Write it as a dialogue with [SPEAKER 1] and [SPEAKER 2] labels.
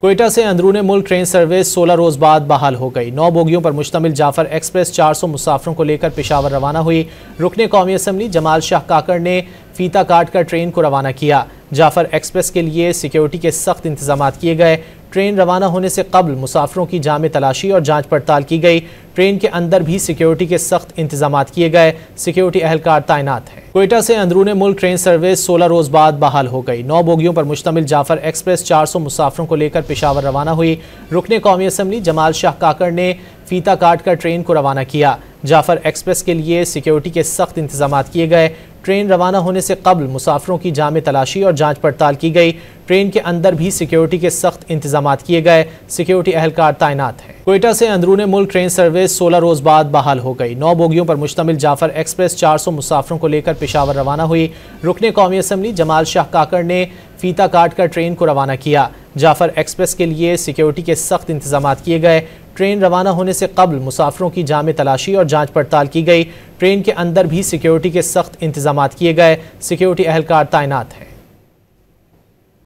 [SPEAKER 1] क्वेटा से अंदरूने मुल्क train service 16 रोज बाद बहाल हो गई। 9 बोगियों पर मुश्तमिल जाफर एक्सप्रेस 400 मुसाफिरों को लेकर पेशावर रवाना हुई। रुकने कौमी असम्बली जमाल शाह काकड़ ने फीता काट कर ट्रेन को रवाना किया। जाफर एक्सप्रेस के लिए सिक्योरिटी के सख्त इंतजाम किए गए। ट्रेन रवाना होने से कबल मुसाफिरों की जामे तलाशी और जांच पड़ताल की गई। ट्रेन के अंदर भी सिक्योरिटी के सख्त इंतजाम किए गए। सिक्योरिटी अहलकार तैनात है। क्वेटा से अंदरूने मुल्क ट्रेन सर्विस 16 रोज बाद बहाल हो गई। 9 बोगियों पर मुश्तमिल जाफर एक्सप्रेस 400 मुसाफिरों को लेकर पेशावर रवाना हुई। रुकने कौमी असम्बली जमाल शाह काकड़ ने फीता काट कर ट्रेन को रवाना किया। जाफर एक्सप्रेस के लिए सिक्योरिटी के सख्त इंतजाम किए गए। ट्रेन रवाना होने से कबल मुसाफिरों की जामे तलाशी और जांच पड़ताल की गई। ट्रेन के अंदर भी सिक्योरिटी के सख्त इंतजाम किए गए। सिक्योरिटी अहलकार तैनात है। क्वेटा से अंदरूने मुल्क ट्रेन सर्विस 16 रोज बाद बहाल हो गई। 9 बोगियों पर मुश्तमिल जाफर एक्सप्रेस 400 मुसाफिरों को लेकर पेशावर रवाना हुई। रुकने कौमी असम्बली जमाल शाह काकड़ ने फीता काट कर ट्रेन को रवाना किया। जाफर एक्सप्रेस के लिए सिक्योरिटी के सख्त इंतजाम किए गए। ट्रेन रवाना होने से कबल मुसाफिरों की जामे तलाशी और जांच पड़ताल की गई। ट्रेन के अंदर भी सिक्योरिटी के सख्त इंतजाम किए गए। सिक्योरिटी अहलकार तैनात है।